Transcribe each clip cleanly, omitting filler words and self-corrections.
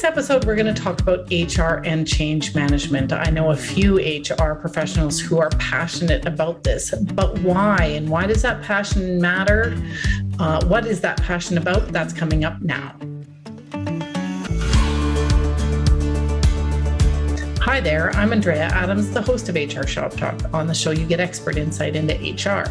this episode, we're going to talk about HR and change management. I know a few HR professionals who are passionate about this, but why? And why does that passion matter? What is that passion about? That's coming up now. Hi there, I'm Andrea Adams, the host of HR Shop Talk. On the show, you get expert insight into HR.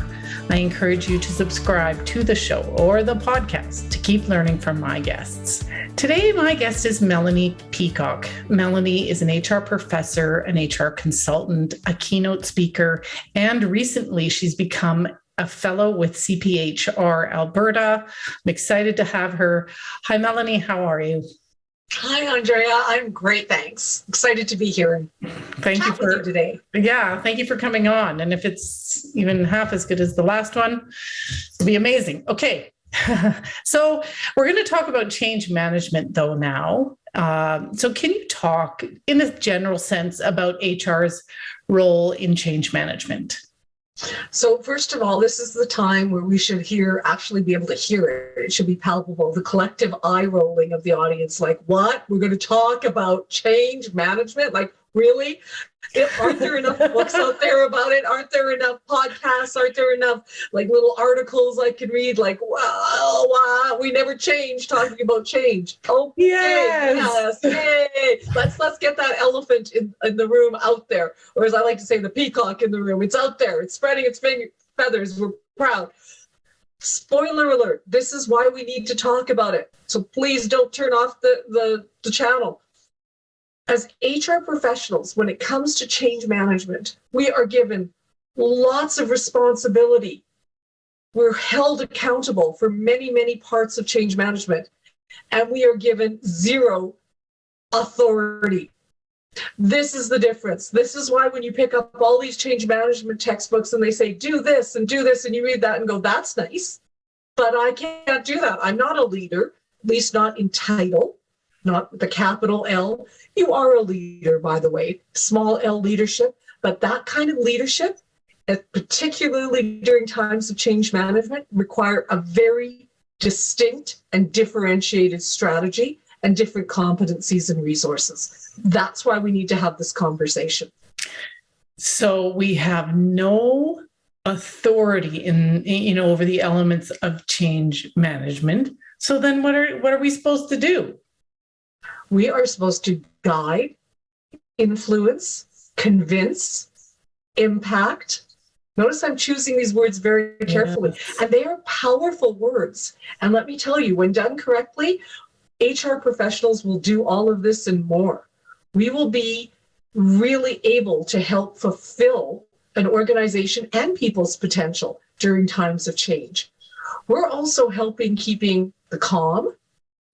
I encourage you to subscribe to the show or the podcast to keep learning from my guests. Today, my guest is Melanie Peacock. Melanie is an HR professor, an HR consultant, a keynote speaker, and recently she's become a fellow with CPHR Alberta. I'm excited to have her. Hi, Melanie. How are you? Hi, Andrea. I'm great, thanks. Excited to be here. Thank you for today. Yeah, thank you for coming on. And if it's even half as good as the last one, it'll be amazing. Okay. So we're going to talk about change management though now. So can you talk in a general sense about HR's role in change management? So first of all, this is the time where we should actually be able to hear it. It should be palpable. The collective eye rolling of the audience, like, what? We're going to talk about change management? Like, really? Aren't there enough books out there about it? Aren't there enough podcasts? Aren't there enough like little articles I can read? Like, wow, we never change talking about change. Oh, yes. Yay. Let's get that elephant in the room out there. Or as I like to say, the peacock in the room. It's out there. It's spreading its feathers. We're proud. Spoiler alert. This is why we need to talk about it. So please don't turn off the channel. As HR professionals, when it comes to change management, we are given lots of responsibility. We're held accountable for many, many parts of change management, and we are given zero authority. This is the difference. This is why when you pick up all these change management textbooks and they say, do this, and you read that and go, that's nice, but I can't do that. I'm not a leader, at least not in title. Not with the capital L. You are a leader, by the way, small L leadership, but that kind of leadership, particularly during times of change management, require a very distinct and differentiated strategy and different competencies and resources. That's why we need to have this conversation. So we have no authority over the elements of change management. So then what are we supposed to do? We are supposed to guide, influence, convince, impact. Notice I'm choosing these words very carefully, and they are powerful words. And let me tell you, when done correctly, HR professionals will do all of this and more. We will be really able to help fulfill an organization and people's potential during times of change. We're also helping keeping the calm.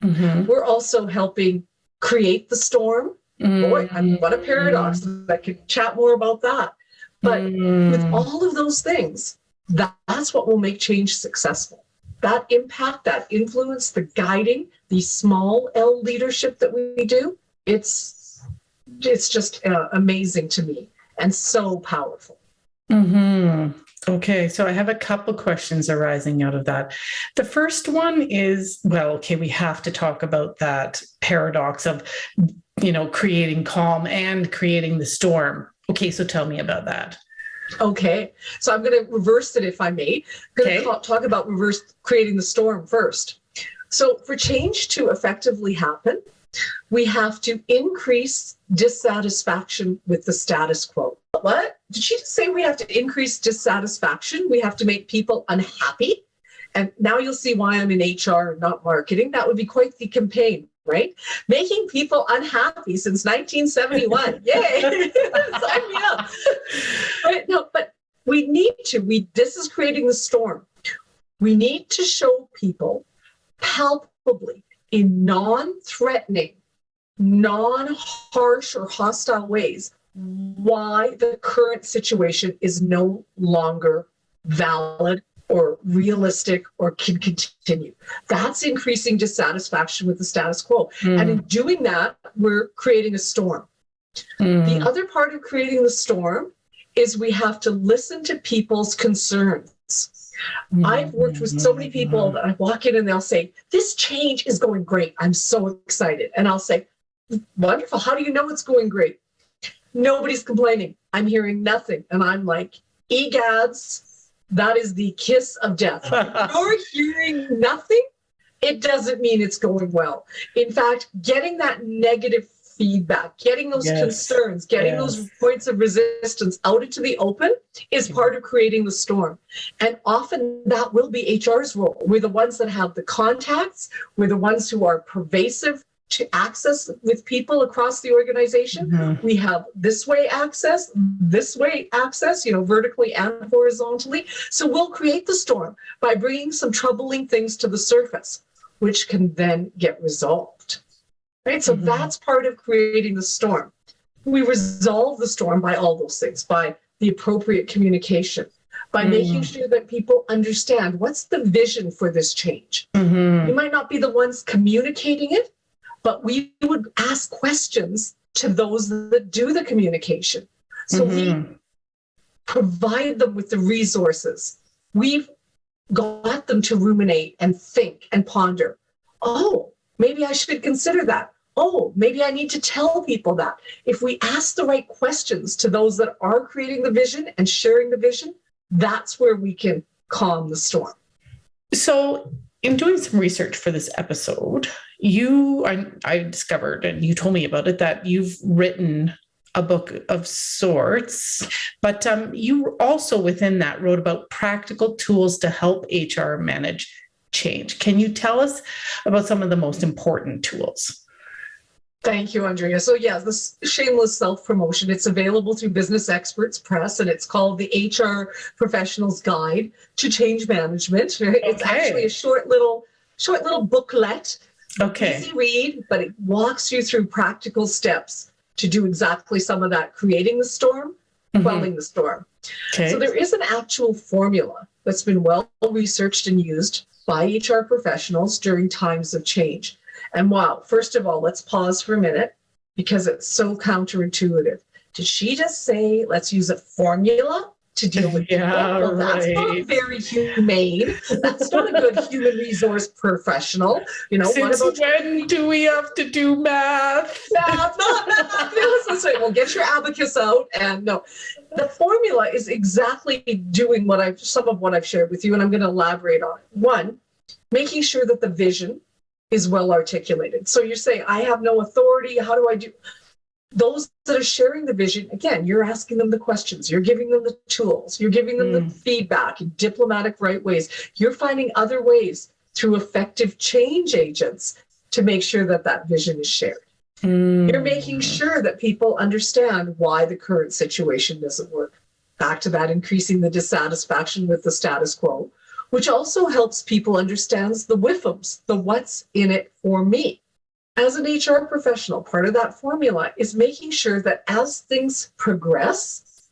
Mm-hmm. We're also helping create the storm. Boy, what a paradox. I could chat more about that. But with all of those things, that's what will make change successful. That impact, that influence, the guiding, the small L leadership that we do, it's just amazing to me and so powerful. Mm-hmm. Okay, so I have a couple questions arising out of that. The first one is, we have to talk about that paradox of, creating calm and creating the storm. Okay, so tell me about that. Okay, so I'm going to reverse it if I may. I'm going to talk about creating the storm first. So for change to effectively happen, we have to increase dissatisfaction with the status quo. What? Did she just say we have to increase dissatisfaction? We have to make people unhappy? And now you'll see why I'm in HR, not marketing. That would be quite the campaign, right? Making people unhappy since 1971. Yay! Sign me up. But we need to. This is creating the storm. We need to show people palpably in non-threatening, non-harsh or hostile ways why the current situation is no longer valid or realistic or can continue. That's increasing dissatisfaction with the status quo. And in doing that, we're creating a storm. The other part of creating the storm is we have to listen to people's concerns. I've worked with so many people that I walk in and they'll say, this change is going great. I'm so excited. And I'll say, Wonderful. How do you know it's going great? Nobody's complaining. I'm hearing nothing. And I'm like, egads, that is the kiss of death. If you're hearing nothing, it doesn't mean it's going well. In fact, getting that negative feedback, getting those concerns, getting those points of resistance out into the open is part of creating the storm. And often that will be HR's role. We're the ones that have the contacts. We're the ones who are pervasive to access with people across the organization. We have this way access, vertically and horizontally. So we'll create the storm by bringing some troubling things to the surface, which can then get resolved. Right? So that's part of creating the storm. We resolve the storm by all those things, by the appropriate communication, by making sure that people understand what's the vision for this change. You might not be the ones communicating it, but we would ask questions to those that do the communication. So we provide them with the resources. We've got them to ruminate and think and ponder. Oh, maybe I should consider that. Oh, maybe I need to tell people that. If we ask the right questions to those that are creating the vision and sharing the vision, that's where we can calm the storm. So in doing some research for this episode, I discovered, and you told me about it, that you've written a book of sorts, but you also within that wrote about practical tools to help HR manage change. Can you tell us about some of the most important tools? Thank you, Andrea. So yes, this shameless self-promotion, it's available through Business Experts Press, and it's called the HR Professional's Guide to Change Management. Right? It's actually a short little booklet. Easy read, but it walks you through practical steps to do exactly some of that, creating the storm, quelling the storm. So there is an actual formula that's been well researched and used by HR professionals during times of change. And wow, first of all, let's pause for a minute because it's so counterintuitive. Did she just say, let's use a formula to deal with people? Well, that's not very humane. That's not a good human resource professional. Since when do we have to do math? Math, not math. That's right. Well, get your abacus out. And no, the formula is exactly doing some of what I've shared with you, and I'm going to elaborate on it. One, making sure that the vision is well articulated. So you're saying, I have no authority. How do I do? Those that are sharing the vision, again, you're asking them the questions. You're giving them the tools. You're giving them the feedback in diplomatic right ways. You're finding other ways through effective change agents to make sure that that vision is shared. You're making sure that people understand why the current situation doesn't work. Back to that, increasing the dissatisfaction with the status quo, which also helps people understand the WIFMs, the what's in it for me. As an HR professional, part of that formula is making sure that as things progress,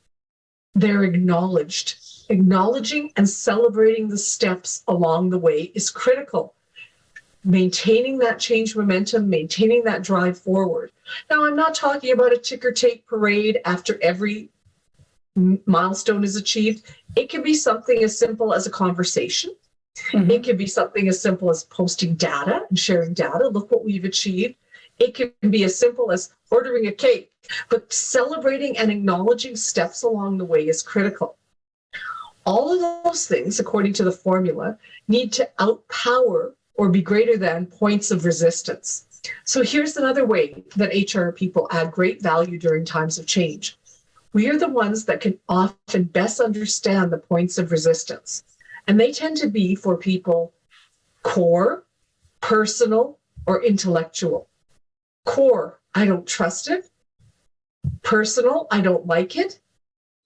they're acknowledged. Acknowledging and celebrating the steps along the way is critical. Maintaining that change momentum, maintaining that drive forward. Now, I'm not talking about a ticker tape parade after every milestone is achieved. It can be something as simple as a conversation. It can be something as simple as posting data and sharing data. Look what we've achieved. It can be as simple as ordering a cake, but celebrating and acknowledging steps along the way is critical. All of those things, according to the formula, need to outpower or be greater than points of resistance. So here's another way that HR people add great value during times of change. We are the ones that can often best understand the points of resistance. And they tend to be for people core, personal, or intellectual. Core, I don't trust it. Personal, I don't like it.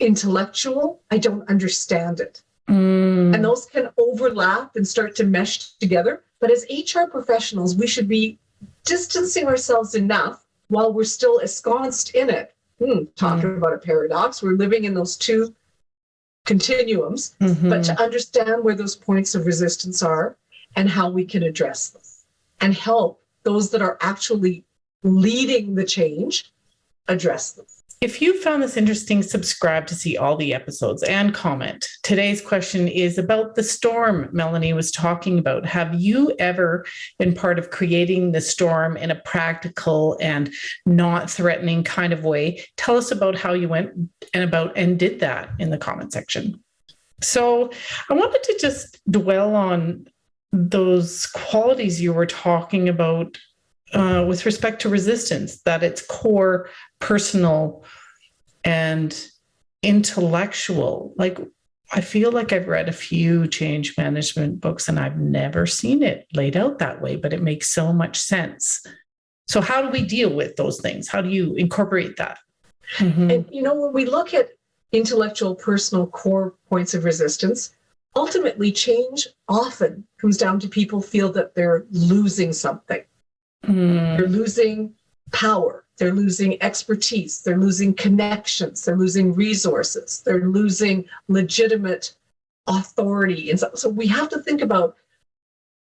Intellectual, I don't understand it. And those can overlap and start to mesh together. But as HR professionals, we should be distancing ourselves enough while we're still ensconced in it. Talking about a paradox, we're living in those two continuums, but to understand where those points of resistance are and how we can address them and help those that are actually leading the change address them. If you found this interesting, subscribe to see all the episodes and comment. Today's question is about the storm Melanie was talking about. Have you ever been part of creating the storm in a practical and not threatening kind of way? Tell us about how you went and did that in the comment section. So I wanted to just dwell on those qualities you were talking about with respect to resistance, that it's core, personal, and intellectual. Like, I feel like I've read a few change management books and I've never seen it laid out that way, but it makes so much sense. So how do we deal with those things? How do you incorporate that? Mm-hmm. And, when we look at intellectual, personal, core points of resistance, ultimately change often comes down to people feel that they're losing something. They're losing power. They're losing expertise. They're losing connections. They're losing resources. They're losing legitimate authority. And so we have to think about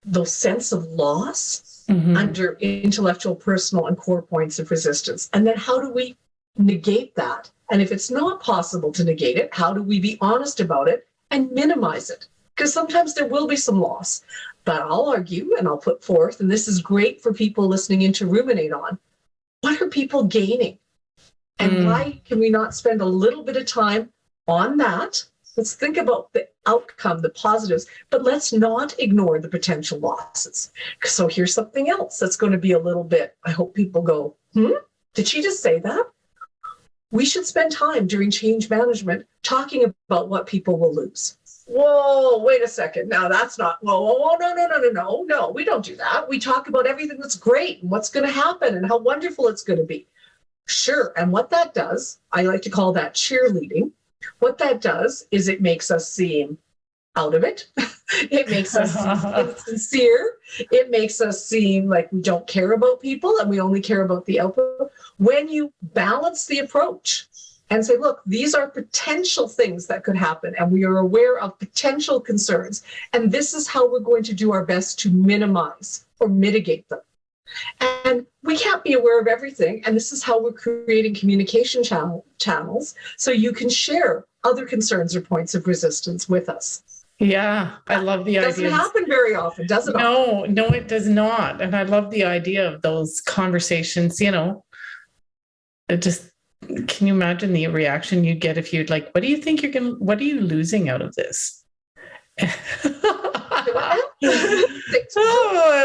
those sense of loss under intellectual, personal, and core points of resistance. And then how do we negate that? And if it's not possible to negate it, how do we be honest about it and minimize it? Because sometimes there will be some loss. But I'll argue and I'll put forth, and this is great for people listening in to ruminate on, what are people gaining? And why can we not spend a little bit of time on that? Let's think about the outcome, the positives, but let's not ignore the potential losses. So here's something else that's going to be a little bit, I hope people go, did she just say that? We should spend time during change management talking about what people will lose. Whoa, wait a second. Now that's not, no, we don't do that. We talk about everything that's great and what's going to happen and how wonderful it's going to be. Sure. And what that does, I like to call that cheerleading. What that does is it makes us seem out of it. It makes us seem insincere. It makes us seem like we don't care about people and we only care about the output. When you balance the approach and say, look, these are potential things that could happen, and we are aware of potential concerns, and this is how we're going to do our best to minimize or mitigate them. And we can't be aware of everything, and this is how we're creating communication channels so you can share other concerns or points of resistance with us. Yeah, I love the idea. Doesn't happen very often, does it? No, it does not. And I love the idea of those conversations, it just, can you imagine the reaction you'd get if you'd like, what are you losing out of this?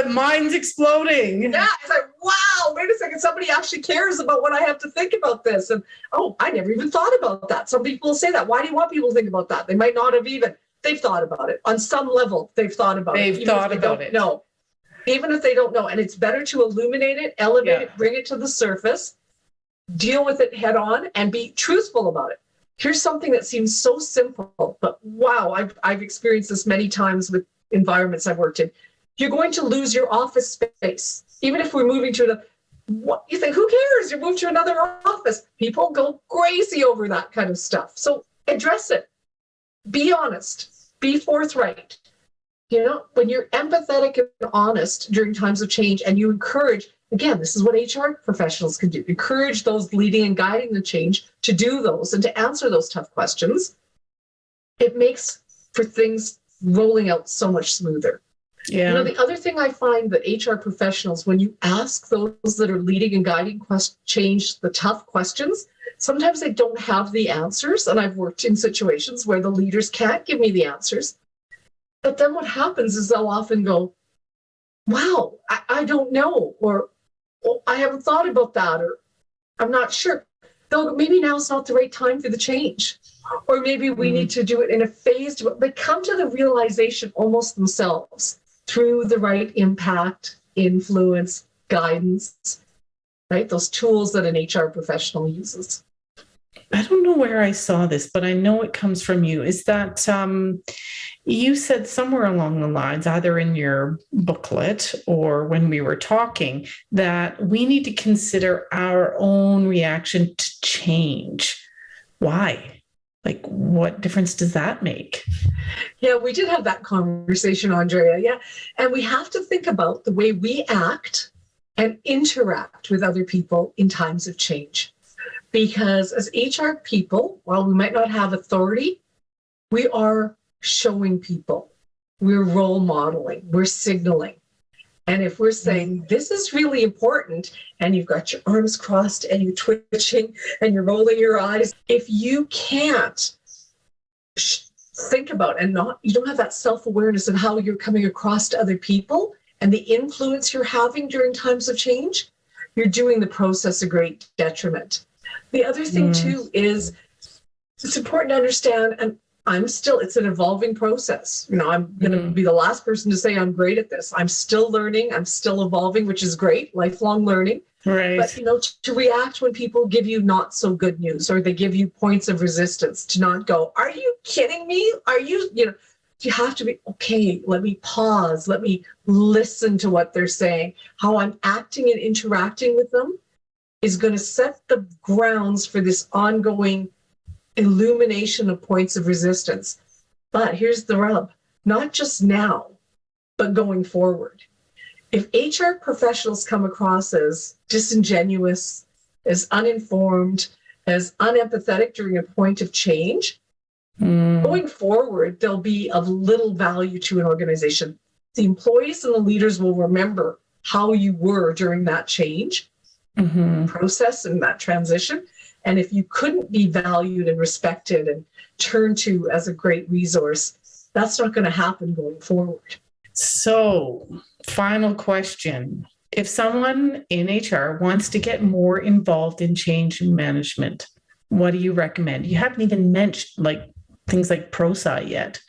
Mine's exploding. Yeah, it's like, wow, wait a second, somebody actually cares about what I have to think about this. And, I never even thought about that. Some people say that. Why do you want people to think about that? They might not have they've thought about it. On some level, they've thought about it. They've thought about it. No, even if they don't know. And it's better to illuminate it, elevate it, bring it to the surface, deal with it head on, and be truthful about it. Here's something that seems so simple, but wow, I've experienced this many times with environments I've worked in. You're going to lose your office space. Even if we're moving to what you think, who cares? You move to another office. People go crazy over that kind of stuff. So address it. Be honest. Be forthright. When you're empathetic and honest during times of change, and you encourage, again, this is what HR professionals can do. Encourage those leading and guiding the change to do those and to answer those tough questions. It makes for things rolling out so much smoother. Yeah. The other thing I find that HR professionals, when you ask those that are leading and guiding change the tough questions, sometimes they don't have the answers. And I've worked in situations where the leaders can't give me the answers. But then what happens is they'll often go, wow, I don't know, or I haven't thought about that, or I'm not sure. They'll go, maybe now's not the right time for the change. Or maybe we need to do it in a phased way. They come to the realization almost themselves through the right impact, influence, guidance, right? Those tools that an HR professional uses. I don't know where I saw this, but I know it comes from you. Is that you said somewhere along the lines, either in your booklet or when we were talking, that we need to consider our own reaction to change. Why? Like, what difference does that make? Yeah, we did have that conversation, Andrea. Yeah. And we have to think about the way we act and interact with other people in times of change. Because as HR people, while we might not have authority, we are showing people. We're role modeling. We're signaling. And if we're saying, this is really important, and you've got your arms crossed and you're twitching and you're rolling your eyes, if you can't think about and you don't have that self-awareness of how you're coming across to other people and the influence you're having during times of change, you're doing the process a great detriment. The other thing too is it's important to understand, and it's an evolving process. I'm going to be the last person to say I'm great at this. I'm still learning. I'm still evolving, which is great, lifelong learning. Right. But, to react when people give you not so good news or they give you points of resistance, to not go, are you kidding me? Are you, you have to be, okay, let me pause. Let me listen to what they're saying. How I'm acting and interacting with them is going to set the grounds for this ongoing illumination of points of resistance. But here's the rub, not just now, but going forward. If HR professionals come across as disingenuous, as uninformed, as unempathetic during a point of change, going forward, they'll be of little value to an organization. The employees and the leaders will remember how you were during that change process and that transition. And if you couldn't be valued and respected and turned to as a great resource, that's not going to happen going forward. So, final question. If someone in HR wants to get more involved in change management, what do you recommend? You haven't even mentioned things like ProSci yet.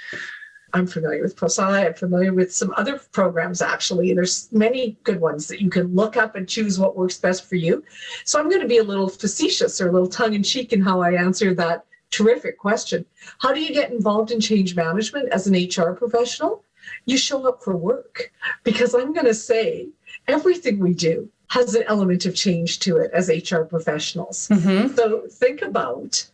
I'm familiar with ProSci. I'm familiar with some other programs, actually. There's many good ones that you can look up and choose what works best for you. So I'm going to be a little facetious or a little tongue-in-cheek in how I answer that terrific question. How do you get involved in change management as an HR professional? You show up for work, because I'm going to say everything we do has an element of change to it as HR professionals. So think about,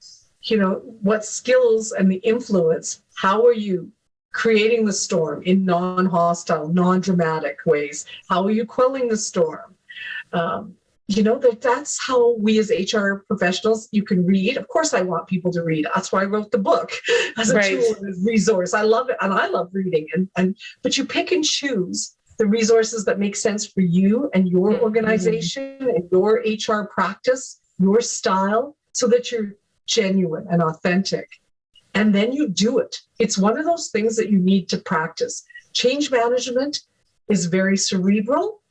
what skills and the influence, how are you creating the storm in non-hostile, non-dramatic ways? How are you quelling the storm? That's how we as HR professionals, you can read. Of course, I want people to read. That's why I wrote the book as a tool and a resource. I love it. And I love reading. But you pick and choose the resources that make sense for you and your organization and your HR practice, your style, so that you're genuine and authentic. And then you do it. It's one of those things that you need to practice. Change management is very cerebral,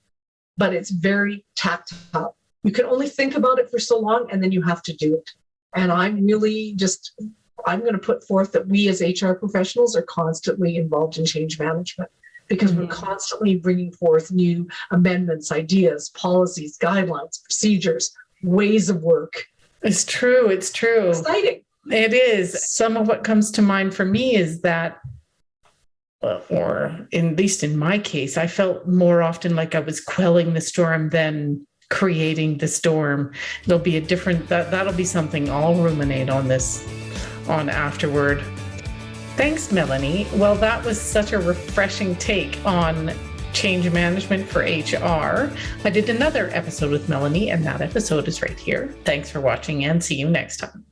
but it's very tactile. You can only think about it for so long, and then you have to do it. And I'm going to put forth that we as HR professionals are constantly involved in change management, because we're constantly bringing forth new amendments, ideas, policies, guidelines, procedures, ways of work. It's true. Exciting. It is. Some of what comes to mind for me is that, or at least in my case, I felt more often like I was quelling the storm than creating the storm. It'll be that'll be something I'll ruminate on afterward. Thanks, Melanie. Well, that was such a refreshing take on change management for HR. I did another episode with Melanie, and that episode is right here. Thanks for watching, and see you next time.